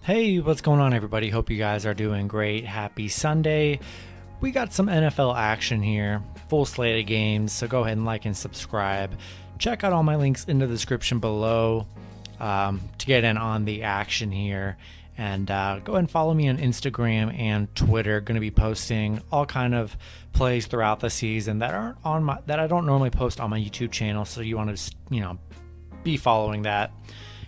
Hey, what's going on, everybody? Hope you guys are doing great. Happy Sunday. We got some NFL action here, full slate of games, so go ahead and like and subscribe. Check out all my links in the description below to get in on the action here. And go ahead and follow me on Instagram and Twitter. Going to be posting all kind of plays throughout the season that aren't on that I don't normally post on my YouTube channel. So you want to, be following that.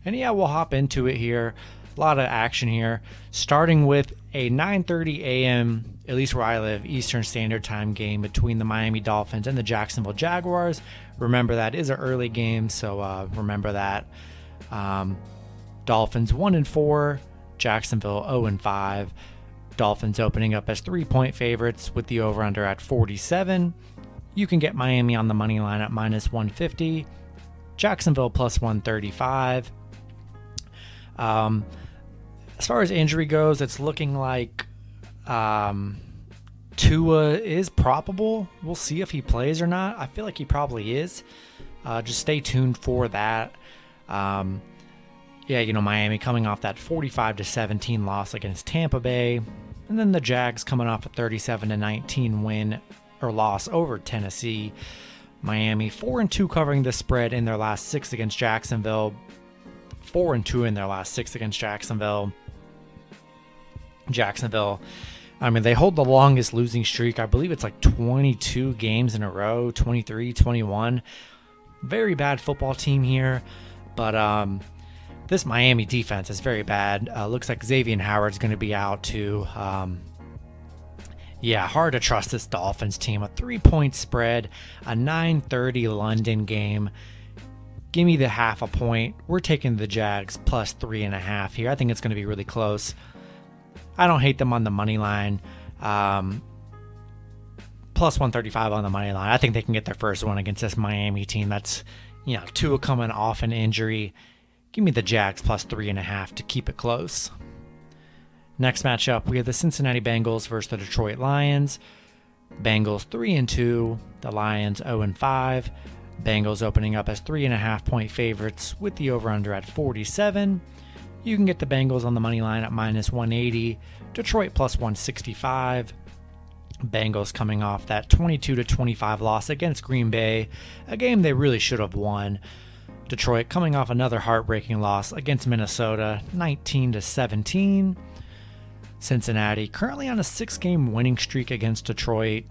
And yeah, we'll hop into it here. A lot of action here, starting with a 9:30 a.m., at least where I live, Eastern Standard Time game between the Miami Dolphins and the Jacksonville Jaguars. Remember, that is an early game, so remember that. Dolphins 1-4, Jacksonville 0-5. Dolphins opening up as 3-point favorites with the over-under at 47. You can get Miami on the money line at -150, Jacksonville plus 135. As far as injury goes, it's looking like Tua is probable. We'll see if he plays or not. I feel like he probably is. Just stay tuned for that. Miami coming off that 45-17 loss against Tampa Bay. And then the Jags coming off a 37-19 win or loss over Tennessee. Miami 4-2 covering the spread in their last 6 against Jacksonville. 4-2 in their last 6 against Jacksonville. They hold the longest losing streak. I believe it's like 22 games in a row, 23, 21. Very bad football team here. But this Miami defense is very bad. Looks like Xavier Howard's going to be out too. Hard to trust this Dolphins team. A 3-point spread, a 9:30 London game. Give me the half a point. We're taking the Jags plus 3.5 here. I think it's going to be really close. I don't hate them on the money line. Plus 135 on the money line. I think they can get their first one against this Miami team. That's, Tua coming off an injury. Give me the Jags plus 3.5 to keep it close. Next matchup, we have the Cincinnati Bengals versus the Detroit Lions. Bengals 3-2, the Lions 0-5. Bengals opening up as 3.5-point favorites with the over-under at 47. You can get the Bengals on the money line at -180. Detroit plus 165. Bengals coming off that 22-25 loss against Green Bay, a game they really should have won. Detroit coming off another heartbreaking loss against Minnesota, 19-17. Cincinnati currently on a 6-game winning streak against Detroit.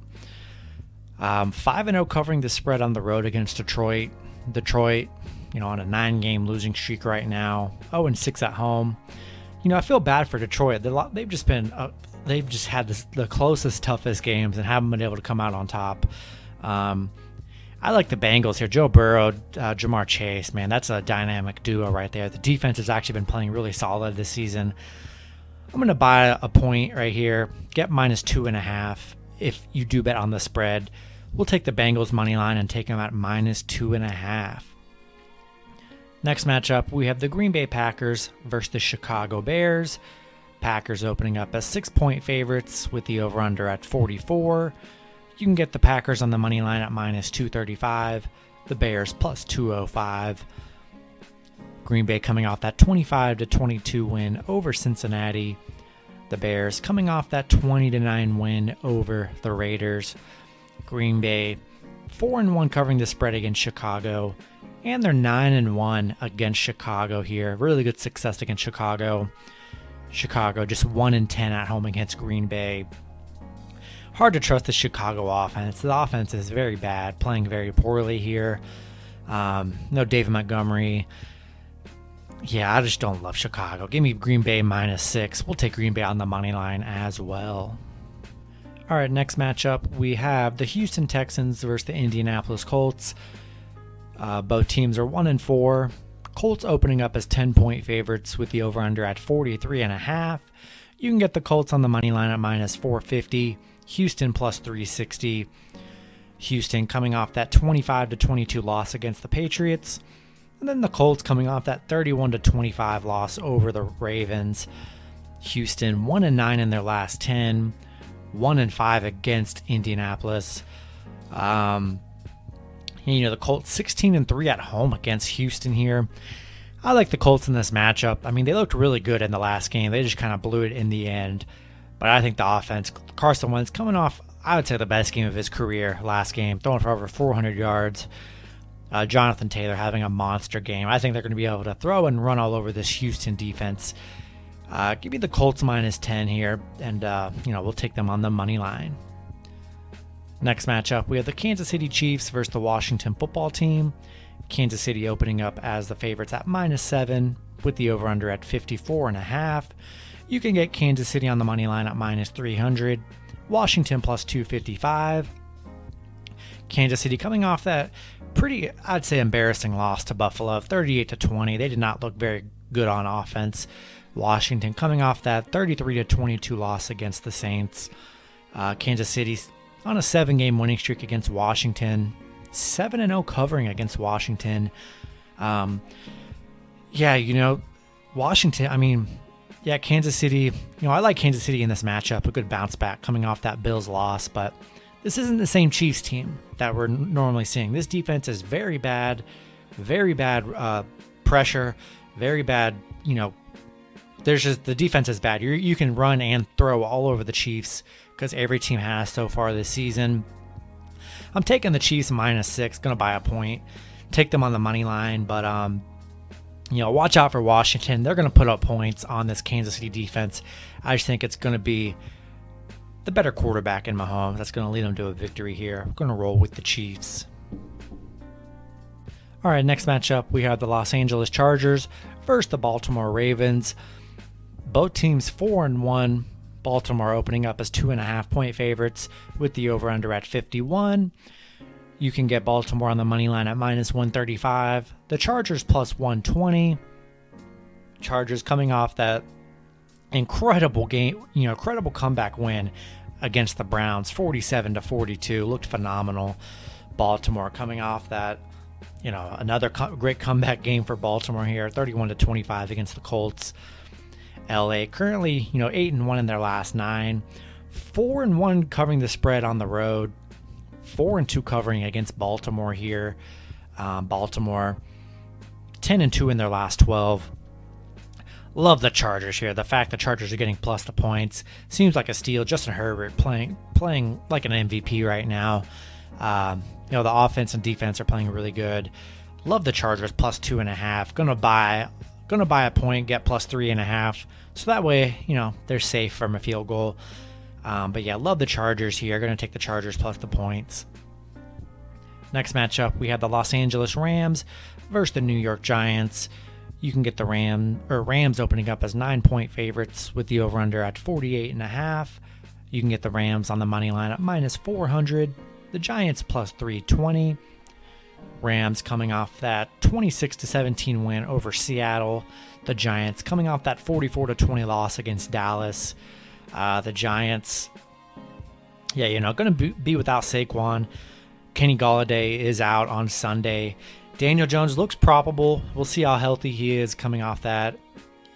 5-0 covering the spread on the road against Detroit. Detroit, on a 9-game losing streak right now. 0-6 at home. I feel bad for Detroit. They've just had the closest, toughest games and haven't been able to come out on top. I like the Bengals here. Joe Burrow, Jamar Chase, man, that's a dynamic duo right there. The defense has actually been playing really solid this season. I'm going to buy a point right here. Get -2.5 if you do bet on the spread. We'll take the Bengals money line and take them at -2.5. Next matchup, we have the Green Bay Packers versus the Chicago Bears. Packers opening up as 6-point favorites with the over-under at 44. You can get the Packers on the money line at -235. The Bears plus 205. Green Bay coming off that 25-22 win over Cincinnati. The Bears coming off that 20-9 win over the Raiders. Green Bay 4-1 covering the spread against Chicago, and they're 9-1 against Chicago here. Really good success against Chicago. Chicago just 1-10 at home against Green Bay. Hard to trust the Chicago offense. The offense is very bad, playing very poorly here. No David Montgomery. Yeah, I just don't love Chicago. Give me Green Bay -6. We'll take Green Bay on the money line as well. All right, next matchup, we have the Houston Texans versus the Indianapolis Colts. Both teams are 1-4. Colts opening up as 10-point favorites with the over-under at 43.5. You can get the Colts on the money line at -450. Houston plus 360. Houston coming off that 25-22 loss against the Patriots. And then the Colts coming off that 31-25 loss over the Ravens. Houston 1-9 in their last 10. 1-5 against Indianapolis. The Colts 16-3 at home against Houston here. I like the Colts in this matchup. I mean, they looked really good in the last game. They just kind of blew it in the end. But I think the offense, Carson Wentz coming off, I would say, the best game of his career last game, throwing for over 400 yards. Jonathan Taylor having a monster game. I think they're going to be able to throw and run all over this Houston defense. Give me the Colts -10 here, and we'll take them on the money line. Next matchup, we have the Kansas City Chiefs versus the Washington Football Team. Kansas City opening up as the favorites at -7 with the over-under at 54.5. You can get Kansas City on the money line at -300. Washington +255. Kansas City coming off that pretty, I'd say, embarrassing loss to Buffalo, 38-20. They did not look very good on offense. Washington coming off that 33-22 loss against the Saints. Kansas City's on a 7-game winning streak against Washington. 7-0 covering against Washington. Washington, Kansas City, I like Kansas City in this matchup, a good bounce back coming off that Bills loss, but this isn't the same Chiefs team that we're normally seeing. This defense is very bad pressure, very bad, the defense is bad. You can run and throw all over the Chiefs because every team has so far this season. I'm taking the Chiefs -6, going to buy a point, take them on the money line, but watch out for Washington. They're going to put up points on this Kansas City defense. I just think it's going to be the better quarterback in Mahomes. That's going to lead them to a victory here. I'm going to roll with the Chiefs. All right, next matchup, we have the Los Angeles Chargers versus the Baltimore Ravens. Both teams 4-1. Baltimore opening up as 2.5-point favorites with the over-under at 51. You can get Baltimore on the money line at -135. The Chargers +120. Chargers coming off that incredible game, incredible comeback win against the Browns, 47-42. Looked phenomenal. Baltimore coming off that, another great comeback game for Baltimore here, 31-25 against the Colts. LA currently, 8-1 in their last 9, 4-1 covering the spread on the road, 4-2 covering against Baltimore here. Baltimore 10-2 in their last 12. Love the Chargers here. The fact the Chargers are getting plus the points seems like a steal. Justin Herbert playing like an MVP right now. The offense and defense are playing really good. Love the Chargers +2.5. Gonna buy a point, get +3.5. So that way, they're safe from a field goal. Love the Chargers here. Going to take the Chargers plus the points. Next matchup, we have the Los Angeles Rams versus the New York Giants. You can get the Rams opening up as 9-point favorites with the over-under at 48.5. You can get the Rams on the money line at -400. The Giants +320. Rams coming off that 26-17 win over Seattle. The Giants coming off that 44-20 loss against Dallas. The Giants, going to be without Saquon. Kenny Golladay is out on Sunday. Daniel Jones looks probable. We'll see how healthy he is coming off that.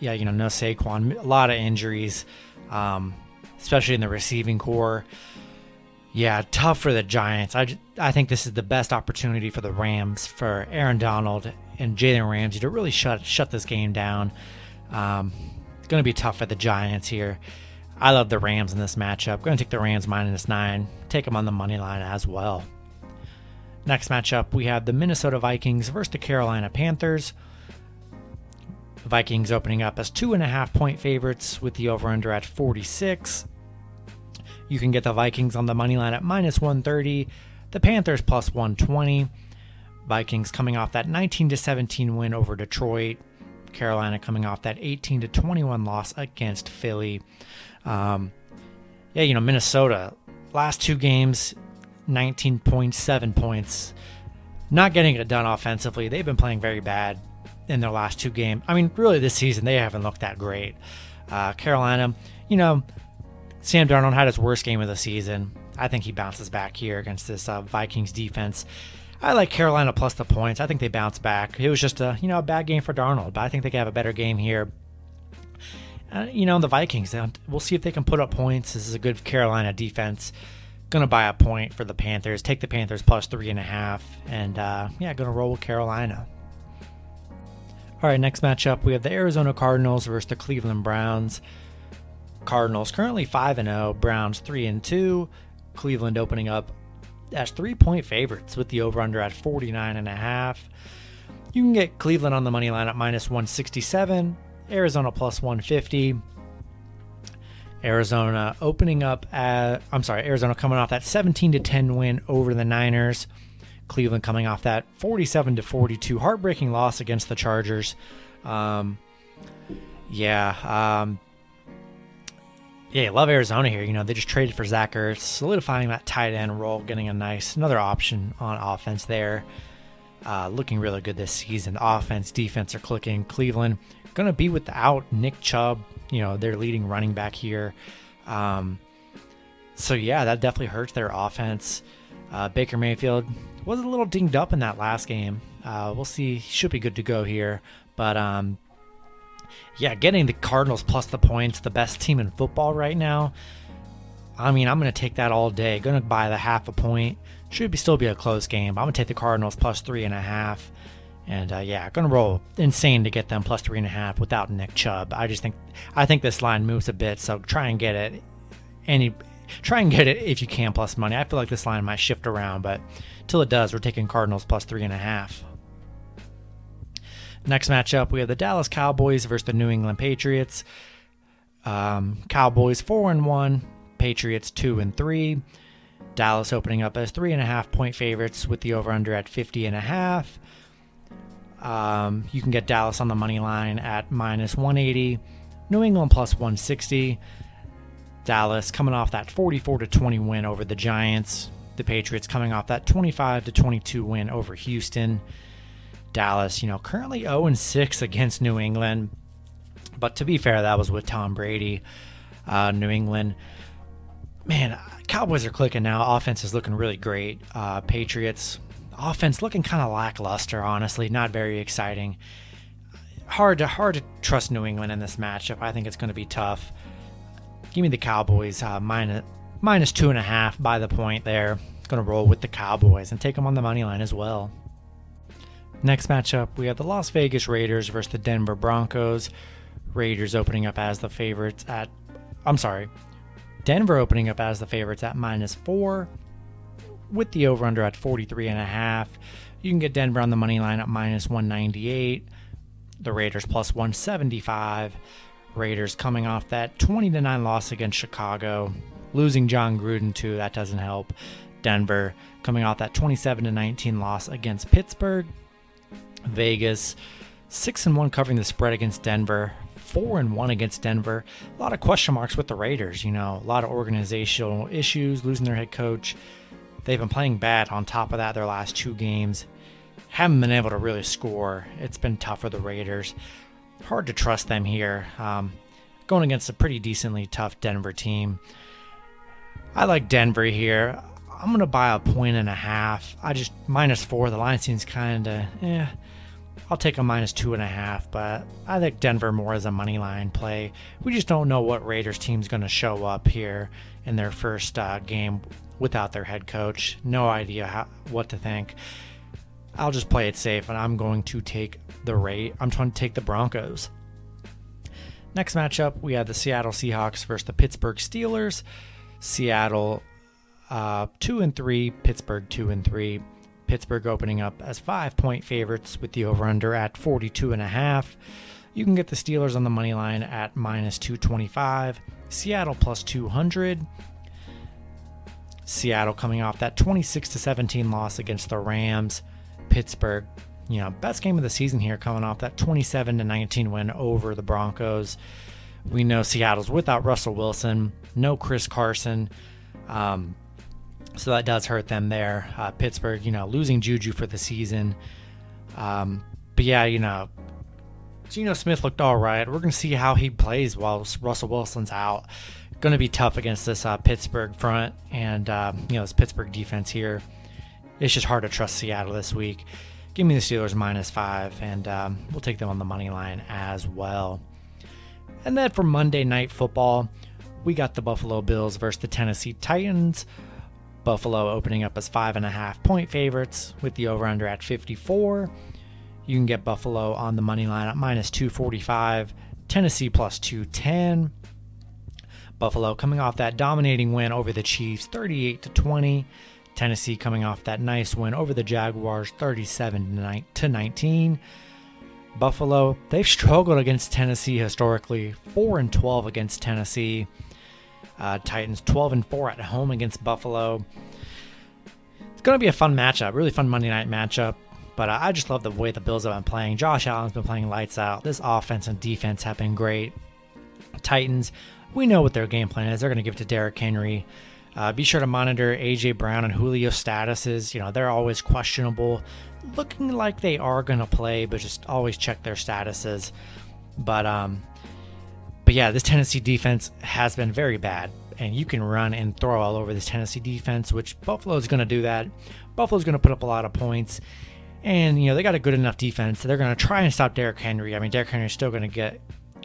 No Saquon. A lot of injuries, especially in the receiving core. Yeah, tough for the Giants. I think this is the best opportunity for the Rams, for Aaron Donald and Jalen Ramsey to really shut this game down. It's going to be tough for the Giants here. I love the Rams in this matchup. Going to take the Rams -9. Take them on the money line as well. Next matchup, we have the Minnesota Vikings versus the Carolina Panthers. The Vikings opening up as 2.5-point favorites with the over-under at 46. You can get the Vikings on the money line at -130. The Panthers +120. Vikings coming off that 19-17 win over Detroit. Carolina coming off that 18-21 loss against Philly. Minnesota, last 2 games, 19 points, 7 points. Not getting it done offensively. They've been playing very bad in their last 2 games. Really this season, they haven't looked that great. Carolina, Sam Darnold had his worst game of the season. I think he bounces back here against this Vikings defense. I like Carolina plus the points. I think they bounce back. It was just a bad game for Darnold, but I think they can have a better game here. The Vikings, we'll see if they can put up points. This is a good Carolina defense. Going to buy a point for the Panthers. Take the Panthers +3.5. And, going to roll with Carolina. All right, next matchup, we have the Arizona Cardinals versus the Cleveland Browns. Cardinals currently 5-0, Browns 3-2. Cleveland opening up as 3-point favorites with the over-under at 49.5. You can get Cleveland on the money line at minus 167, Arizona plus 150. Arizona coming off that 17-10 win over the Niners. Cleveland coming off that 47-42 heartbreaking loss against the Chargers. I love Arizona here. They just traded for Zach Ertz, solidifying that tight end role, getting another option on offense there. Looking really good this season. The offense, defense are clicking. Cleveland going to be without Nick Chubb, their leading running back here. That definitely hurts their offense. Baker Mayfield was a little dinged up in that last game. We'll see. He should be good to go here. But, getting the Cardinals plus the points, the best team in football right now. I'm going to take that all day. Going to buy the half a point. Should still be a close game. I'm going to take the Cardinals plus 3.5. And, going to roll insane to get them plus 3.5 without Nick Chubb. I think this line moves a bit, so try and get it if you can plus money. I feel like this line might shift around, but till it does, we're taking Cardinals plus 3.5. Next matchup, we have the Dallas Cowboys versus the New England Patriots. Cowboys 4-1, Patriots 2-3. Dallas opening up as 3.5-point favorites with the over-under at 50.5. You can get Dallas on the money line at minus 180. New England plus 160. Dallas coming off that 44-20 win over the Giants. The Patriots coming off that 25-22 win over Houston. Dallas, currently 0-6 against New England. But to be fair, that was with Tom Brady. New England, man, Cowboys are clicking now. Offense is looking really great. Patriots, offense looking kind of lackluster, honestly. Not very exciting. Hard to trust New England in this matchup. I think it's going to be tough. Give me the Cowboys minus 2.5 by the point there. Going to roll with the Cowboys and take them on the money line as well. Next matchup, we have the Las Vegas Raiders versus the Denver Broncos. Raiders opening up as the favorites at... Denver opening up as the favorites at minus 4 with the over-under at 43.5. You can get Denver on the money line at minus 198. The Raiders plus 175. Raiders coming off that 20-9 loss against Chicago. Losing John Gruden too, that doesn't help. Denver coming off that 27-19 loss against Pittsburgh. Vegas 6-1 covering the spread against Denver. 4-1 against Denver. A lot of question marks with the Raiders. A lot of organizational issues, losing their head coach. They've been playing bad. On top of that, their last 2 games haven't been able to really score. It's been tough for the Raiders. Hard to trust them here. Going against a pretty decently tough Denver team. I like Denver here. I'm going to buy 1.5. Minus 4. The line seems kind of, I'll take a minus 2.5, but I think Denver more as a money line play. We just don't know what Raiders team's going to show up here in their first game without their head coach. No idea what to think. I'll just play it safe, and I'm going to take I'm trying to take the Broncos. Next matchup, we have the Seattle Seahawks versus the Pittsburgh Steelers. Seattle 2-3, Pittsburgh 2-3. Pittsburgh opening up as 5-point favorites with the over-under at 42.5. You can get the Steelers on the money line at minus 225. Seattle plus 200. Seattle coming off that 26-17 loss against the Rams. Pittsburgh, best game of the season here, coming off that 27-19 win over the Broncos. We know Seattle's without Russell Wilson, no Chris Carson. So that does hurt them there. Pittsburgh, losing Juju for the season. Geno Smith looked all right. We're going to see how he plays while Russell Wilson's out. Going to be tough against this Pittsburgh front and, this Pittsburgh defense here. It's just hard to trust Seattle this week. Give me the Steelers minus 5, and we'll take them on the money line as well. And then for Monday Night Football, we got the Buffalo Bills versus the Tennessee Titans. Buffalo opening up as 5.5-point favorites with the over-under at 54. You can get Buffalo on the money line at minus 245, Tennessee plus 210. Buffalo coming off that dominating win over the Chiefs, 38-20. Tennessee coming off that nice win over the Jaguars, 37-19. Buffalo, they've struggled against Tennessee historically, 4-12 against Tennessee. Titans 12-4 at home against Buffalo. It's going to be a fun matchup, really fun Monday night matchup. But I just love the way the Bills have been playing. Josh Allen's been playing lights out. This offense and defense have been great. Titans, we know what their game plan is. They're going to give it to Derrick Henry. Be sure to monitor A.J. Brown and Julio's statuses. You know, they're always questionable. Looking like they are going to play, but just always check their statuses. But yeah, this Tennessee defense has been very bad. And you can run and throw all over this Tennessee defense, which Buffalo's going to do that. Buffalo's going to put up a lot of points. And, you know, they got a good enough defense. So they're going to try and stop Derrick Henry. I mean, Derrick Henry's still going to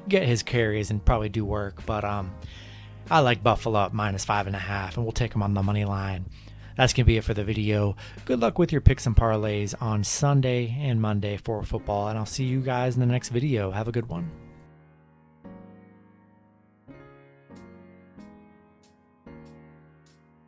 get his carries and probably do work. But I like Buffalo at minus 5.5, and we'll take them on the money line. That's going to be it for the video. Good luck with your picks and parlays on Sunday and Monday for football, and I'll see you guys in the next video. Have a good one.